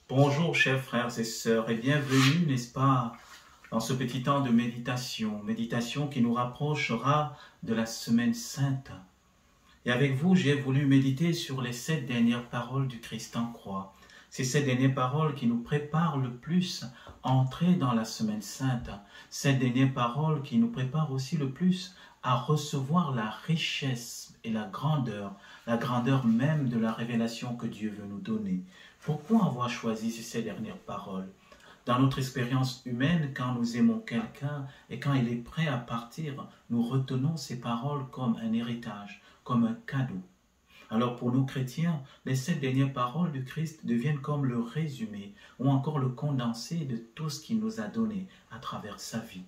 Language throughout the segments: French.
Bonjour chers frères et sœurs et bienvenue, n'est-ce pas, dans ce petit temps de méditation qui nous rapprochera de la semaine sainte. Et avec vous, j'ai voulu méditer sur les 7 dernières paroles du Christ en croix. C'est ces dernières paroles qui nous préparent le plus à entrer dans la semaine sainte. Ces dernières paroles qui nous préparent aussi le plus à recevoir la richesse et la grandeur même de la révélation que Dieu veut nous donner. Pourquoi avoir choisi ces dernières paroles? Dans notre expérience humaine, quand nous aimons quelqu'un et quand il est prêt à partir, nous retenons ces paroles comme un héritage, comme un cadeau. Alors pour nous chrétiens, les 7 dernières paroles du Christ deviennent comme le résumé ou encore le condensé de tout ce qu'il nous a donné à travers sa vie.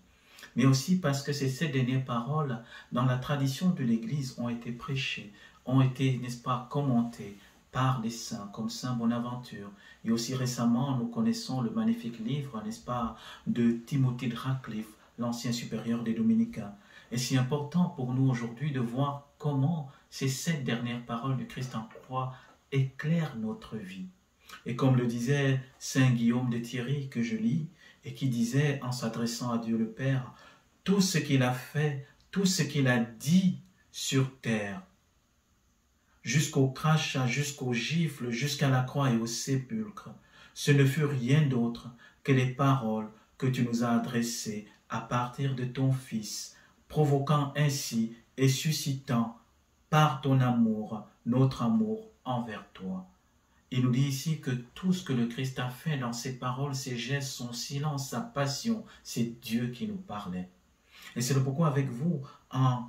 Mais aussi parce que ces 7 dernières paroles, dans la tradition de l'Église, ont été prêchées, ont été, n'est-ce pas, commentées par des saints comme Saint Bonaventure. Et aussi récemment, nous connaissons le magnifique livre, n'est-ce pas, de Timothy de Radcliffe, l'ancien supérieur des Dominicains. Et c'est important pour nous aujourd'hui de voir comment ces 7 dernières paroles du Christ en croix éclairent notre vie. Et comme le disait Saint Guillaume de Thierry, que je lis, et qui disait en s'adressant à Dieu le Père, tout ce qu'il a fait, tout ce qu'il a dit sur terre, jusqu'au crachat, jusqu'aux gifles, jusqu'à la croix et au sépulcre, ce ne fut rien d'autre que les paroles que tu nous as adressées à partir de ton Fils, provoquant ainsi et suscitant par ton amour, notre amour envers toi. Il nous dit ici que tout ce que le Christ a fait dans ses paroles, ses gestes, son silence, sa passion, c'est Dieu qui nous parlait. Et c'est pourquoi avec vous, en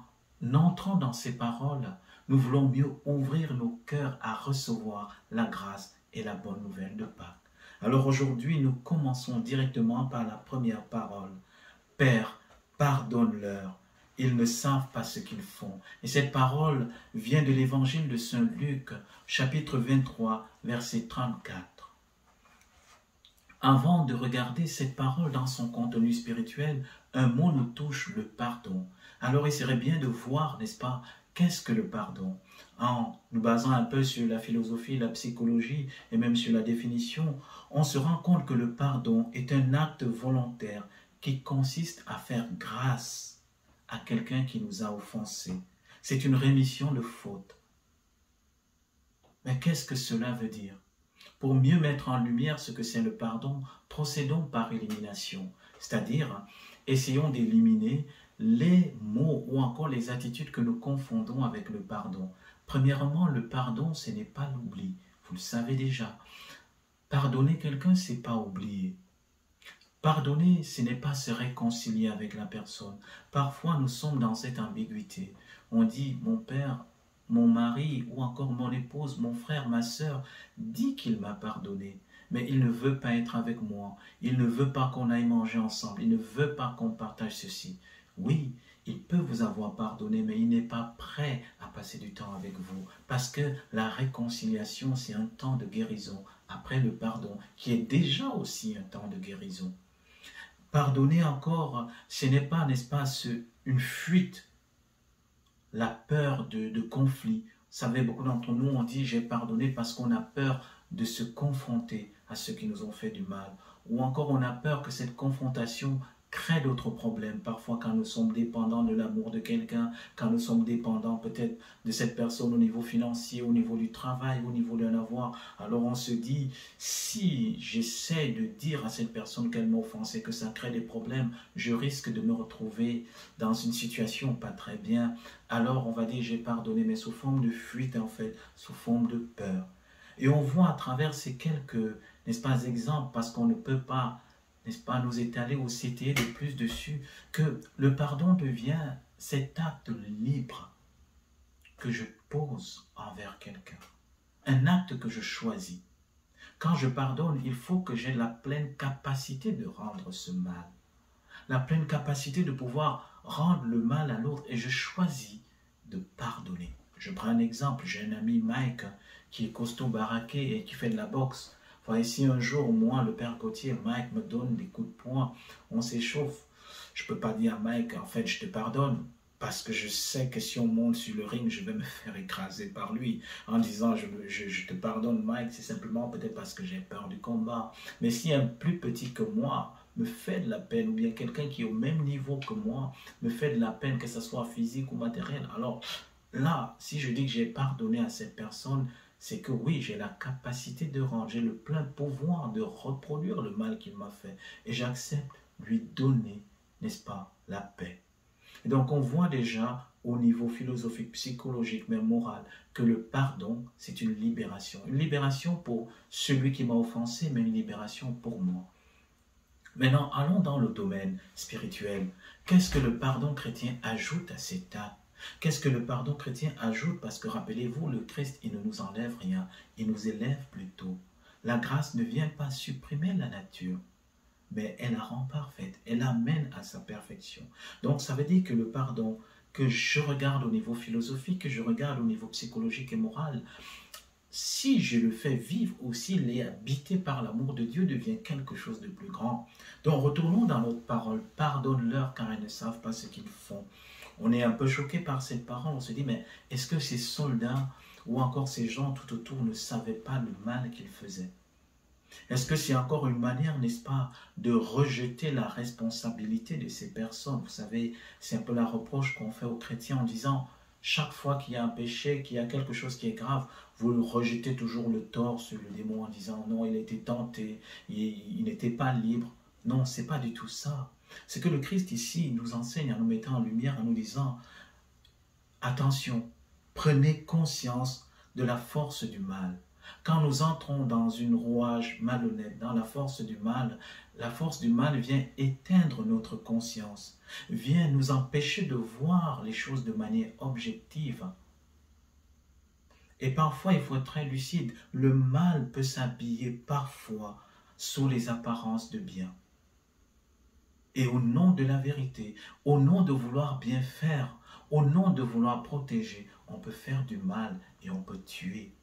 entrant dans ces paroles, nous voulons mieux ouvrir nos cœurs à recevoir la grâce et la bonne nouvelle de Pâques. Alors aujourd'hui, nous commençons directement par la première parole. Père, pardonne-leur, ils ne savent pas ce qu'ils font. Et cette parole vient de l'évangile de Saint Luc, chapitre 23, verset 34. Avant de regarder cette parole dans son contenu spirituel, un mot nous touche, le pardon. Alors il serait bien de voir, n'est-ce pas, qu'est-ce que le pardon? En nous basant un peu sur la philosophie, la psychologie et même sur la définition, on se rend compte que le pardon est un acte volontaire qui consiste à faire grâce à quelqu'un qui nous a offensés. C'est une rémission de faute. Mais qu'est-ce que cela veut dire? Pour mieux mettre en lumière ce que c'est le pardon, procédons par élimination, c'est-à-dire essayons d'éliminer les mots ou encore les attitudes que nous confondons avec le pardon. Premièrement, le pardon, ce n'est pas l'oubli. Vous le savez déjà. Pardonner quelqu'un, ce n'est pas oublier. Pardonner, ce n'est pas se réconcilier avec la personne. Parfois, nous sommes dans cette ambiguïté. On dit, mon père, mon mari ou encore mon épouse, mon frère, ma sœur, dit qu'il m'a pardonné. Mais il ne veut pas être avec moi. Il ne veut pas qu'on aille manger ensemble. Il ne veut pas qu'on partage ceci. Oui, il peut vous avoir pardonné, mais il n'est pas prêt à passer du temps avec vous. Parce que la réconciliation, c'est un temps de guérison après le pardon, qui est déjà aussi un temps de guérison. Pardonner encore, ce n'est pas, n'est-ce pas, une fuite, la peur de conflit. Vous savez, beaucoup d'entre nous, on dit « j'ai pardonné » parce qu'on a peur de se confronter à ceux qui nous ont fait du mal. Ou encore, on a peur que cette confrontation crée d'autres problèmes. Parfois, quand nous sommes dépendants de l'amour de quelqu'un, quand nous sommes dépendants peut-être de cette personne au niveau financier, au niveau du travail, au niveau d'un avoir, alors on se dit, si j'essaie de dire à cette personne qu'elle m'a offensé, que ça crée des problèmes, je risque de me retrouver dans une situation pas très bien. Alors on va dire, j'ai pardonné, mais sous forme de fuite en fait, sous forme de peur. Et on voit à travers ces quelques, n'est-ce pas, exemples, parce qu'on ne peut pas, n'est-ce pas, nous étaler ou s'étayer de plus dessus, que le pardon devient cet acte libre que je pose envers quelqu'un. Un acte que je choisis. Quand je pardonne, il faut que j'ai la pleine capacité de rendre ce mal. La pleine capacité de pouvoir rendre le mal à l'autre et je choisis de pardonner. Je prends un exemple, j'ai un ami Mike qui est costaud baraqué et qui fait de la boxe. Enfin, si un jour, moi, le père Gauthier, Mike me donne des coups de poing, on s'échauffe. Je ne peux pas dire à Mike, en fait, je te pardonne, parce que je sais que si on monte sur le ring, je vais me faire écraser par lui en disant je te pardonne Mike, c'est simplement peut-être parce que j'ai peur du combat. Mais si un plus petit que moi me fait de la peine, ou bien quelqu'un qui est au même niveau que moi me fait de la peine, que ce soit physique ou matériel, alors là, si je dis que j'ai pardonné à cette personne, c'est que oui, j'ai la capacité de rendre, j'ai le plein pouvoir de reproduire le mal qu'il m'a fait. Et j'accepte lui donner, n'est-ce pas, la paix. Et donc on voit déjà au niveau philosophique, psychologique, même moral, que le pardon, c'est une libération. Une libération pour celui qui m'a offensé, mais une libération pour moi. Maintenant, allons dans le domaine spirituel. Qu'est-ce que le pardon chrétien ajoute à cet acte? Qu'est-ce que le pardon chrétien ajoute? Parce que rappelez-vous, le Christ, il ne nous enlève rien, il nous élève plutôt. La grâce ne vient pas supprimer la nature, mais elle la rend parfaite, elle l'amène à sa perfection. Donc ça veut dire que le pardon, que je regarde au niveau philosophique, que je regarde au niveau psychologique et moral, si je le fais vivre ou s'il est habité par l'amour de Dieu, devient quelque chose de plus grand. Donc retournons dans notre parole, pardonne-leur car ils ne savent pas ce qu'ils font. On est un peu choqué par cette parole, on se dit mais est-ce que ces soldats ou encore ces gens tout autour ne savaient pas le mal qu'ils faisaient? Est-ce que c'est encore une manière, n'est-ce pas, de rejeter la responsabilité de ces personnes? Vous savez, c'est un peu la reproche qu'on fait aux chrétiens en disant, chaque fois qu'il y a un péché, qu'il y a quelque chose qui est grave, vous rejetez toujours le tort sur le démon en disant, non, il a été tenté, il n'était pas libre. Non, c'est pas du tout ça. C'est que le Christ ici nous enseigne en nous mettant en lumière, en nous disant, attention, prenez conscience de la force du mal. Quand nous entrons dans une rouage malhonnête, dans la force du mal vient éteindre notre conscience, vient nous empêcher de voir les choses de manière objective. Et parfois, il faut être très lucide, le mal peut s'habiller parfois sous les apparences de bien. Et au nom de la vérité, au nom de vouloir bien faire, au nom de vouloir protéger, on peut faire du mal et on peut tuer.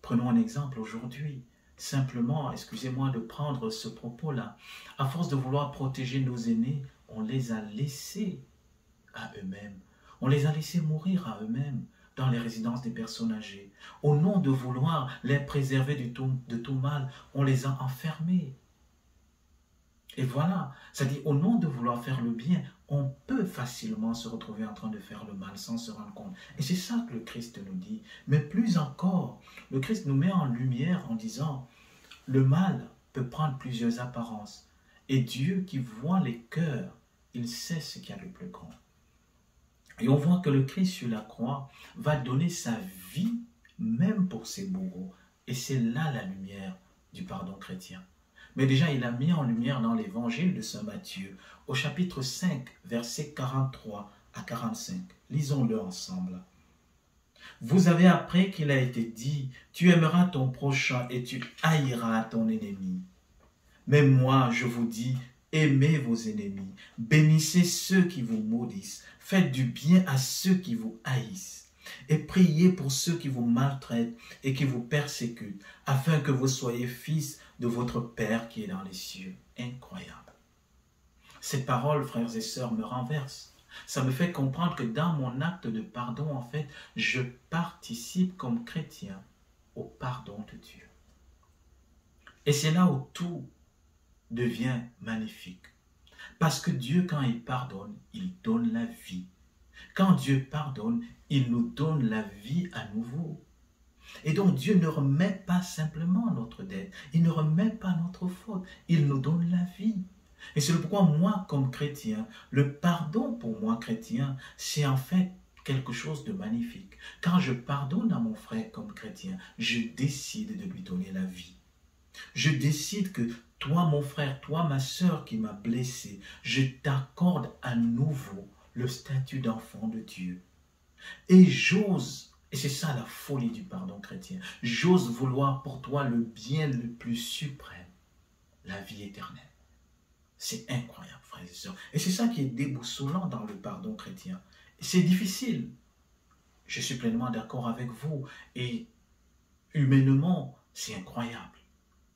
Prenons un exemple aujourd'hui. Simplement, excusez-moi de prendre ce propos-là. À force de vouloir protéger nos aînés, on les a laissés à eux-mêmes. On les a laissés mourir à eux-mêmes dans les résidences des personnes âgées. Au nom de vouloir les préserver de tout mal, on les a enfermés. Et voilà, c'est-à-dire au nom de vouloir faire le bien, on peut facilement se retrouver en train de faire le mal sans se rendre compte. Et c'est ça que le Christ nous dit. Mais plus encore, le Christ nous met en lumière en disant, le mal peut prendre plusieurs apparences. Et Dieu qui voit les cœurs, il sait ce qu'il y a de plus grand. Et on voit que le Christ sur la croix va donner sa vie même pour ses bourreaux. Et c'est là la lumière du pardon chrétien. Mais déjà, il a mis en lumière dans l'évangile de saint Matthieu, au chapitre 5, versets 43 à 45. Lisons-le ensemble. Vous avez appris qu'il a été dit, tu aimeras ton prochain et tu haïras ton ennemi. Mais moi, je vous dis, aimez vos ennemis, bénissez ceux qui vous maudissent, faites du bien à ceux qui vous haïssent. Et priez pour ceux qui vous maltraitent et qui vous persécutent, afin que vous soyez fils de votre Père qui est dans les cieux. Incroyable. Ces paroles, frères et sœurs, me renversent. Ça me fait comprendre que dans mon acte de pardon, en fait, je participe comme chrétien au pardon de Dieu. Et c'est là où tout devient magnifique. Parce que Dieu, quand il pardonne, il donne la vie. Quand Dieu pardonne, il nous donne la vie à nouveau. Et donc Dieu ne remet pas simplement notre dette, il ne remet pas notre faute, il nous donne la vie. Et c'est pourquoi moi, comme chrétien, le pardon pour moi, chrétien, c'est en fait quelque chose de magnifique. Quand je pardonne à mon frère comme chrétien, je décide de lui donner la vie. Je décide que toi, mon frère, toi, ma sœur qui m'a blessé, je t'accorde à nouveau le statut d'enfant de Dieu. Et j'ose, et c'est ça la folie du pardon chrétien, j'ose vouloir pour toi le bien le plus suprême, la vie éternelle. C'est incroyable, frères et sœurs. Et c'est ça qui est déboussolant dans le pardon chrétien. C'est difficile. Je suis pleinement d'accord avec vous. Et humainement, c'est incroyable.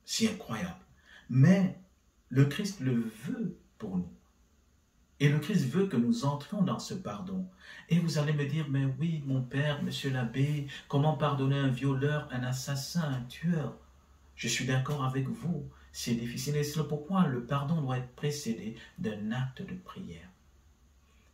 C'est incroyable. Mais le Christ le veut pour nous. Et le Christ veut que nous entrions dans ce pardon. Et vous allez me dire, mais oui, mon père, monsieur l'abbé, comment pardonner un violeur, un assassin, un tueur? Je suis d'accord avec vous, c'est difficile et c'est pourquoi le pardon doit être précédé d'un acte de prière.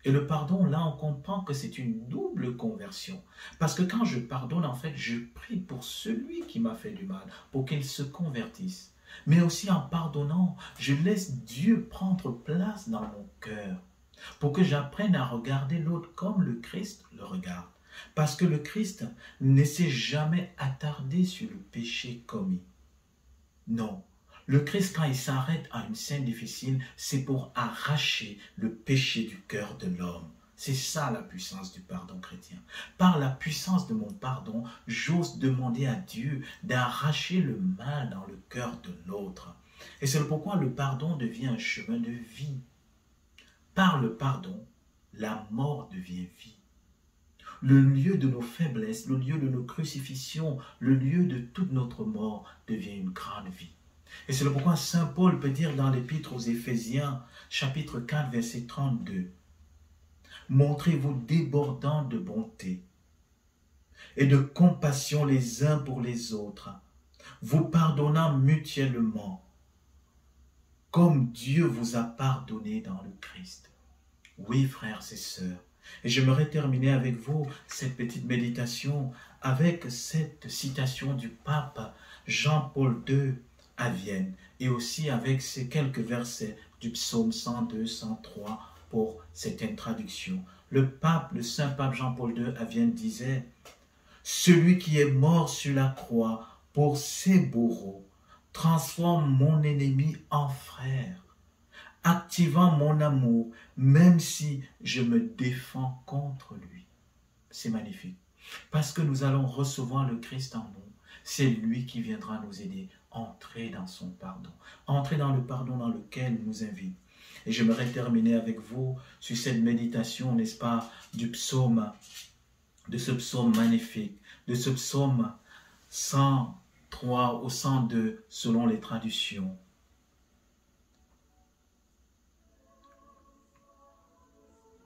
Et le pardon, là, on comprend que c'est une double conversion. Parce que quand je pardonne, en fait, je prie pour celui qui m'a fait du mal, pour qu'il se convertisse. Mais aussi en pardonnant, je laisse Dieu prendre place dans mon cœur, pour que j'apprenne à regarder l'autre comme le Christ le regarde. Parce que le Christ ne s'est jamais attardé sur le péché commis. Non. Le Christ, quand il s'arrête à une scène difficile, c'est pour arracher le péché du cœur de l'homme. C'est ça la puissance du pardon chrétien. Par la puissance de mon pardon, j'ose demander à Dieu d'arracher le mal dans le cœur de l'autre. Et c'est pourquoi le pardon devient un chemin de vie. Par le pardon, la mort devient vie. Le lieu de nos faiblesses, le lieu de nos crucifixions, le lieu de toute notre mort devient une grande vie. Et c'est pourquoi Saint Paul peut dire dans l'Épître aux Éphésiens, chapitre 4, verset 32, « Montrez-vous débordants de bonté et de compassion les uns pour les autres, vous pardonnant mutuellement, comme Dieu vous a pardonné dans le Christ. » Oui, frères et sœurs, et j'aimerais terminer avec vous cette petite méditation avec cette citation du pape Jean-Paul II à Vienne et aussi avec ces quelques versets du psaume 102, 103 pour cette traduction. Le pape, le saint pape Jean-Paul II à Vienne disait « Celui qui est mort sur la croix pour ses bourreaux transforme mon ennemi en frère, activant mon amour, même si je me défends contre lui. » C'est magnifique. Parce que nous allons recevoir le Christ en nous. C'est lui qui viendra nous aider. Entrer dans son pardon. Entrer dans le pardon dans lequel il nous invite. Et j'aimerais terminer avec vous sur cette méditation, n'est-ce pas, du psaume, de ce psaume magnifique, de ce psaume 103 ou 102 selon les traductions.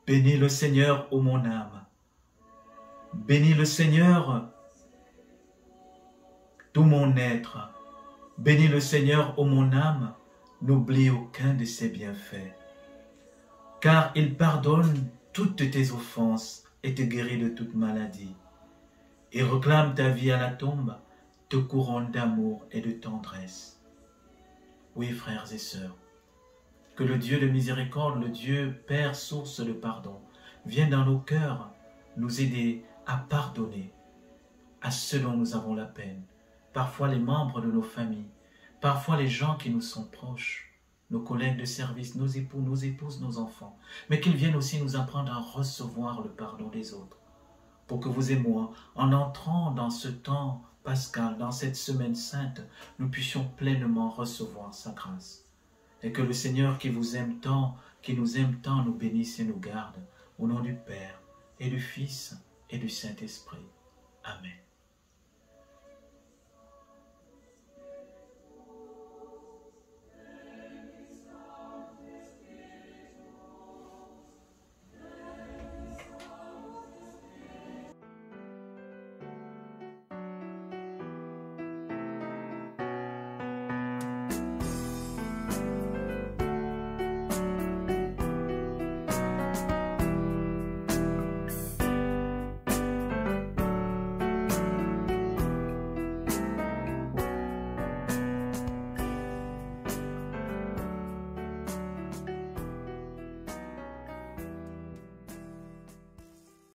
Bénis le Seigneur, ô mon âme. Bénis le Seigneur, tout mon être. Bénis le Seigneur, ô mon âme, n'oublie aucun de ses bienfaits. Car il pardonne toutes tes offenses et te guérit de toute maladie. Et réclame ta vie à la tombe, te couronne d'amour et de tendresse. Oui, frères et sœurs, que le Dieu de miséricorde, le Dieu Père, source de pardon, vienne dans nos cœurs nous aider à pardonner à ceux dont nous avons la peine, parfois les membres de nos familles, parfois les gens qui nous sont proches, nos collègues de service, nos époux, nos épouses, nos enfants, mais qu'ils viennent aussi nous apprendre à recevoir le pardon des autres, pour que vous et moi, en entrant dans ce temps pascal, dans cette semaine sainte, nous puissions pleinement recevoir sa grâce. Et que le Seigneur qui vous aime tant, qui nous aime tant, nous bénisse et nous garde, au nom du Père et du Fils et du Saint-Esprit. Amen.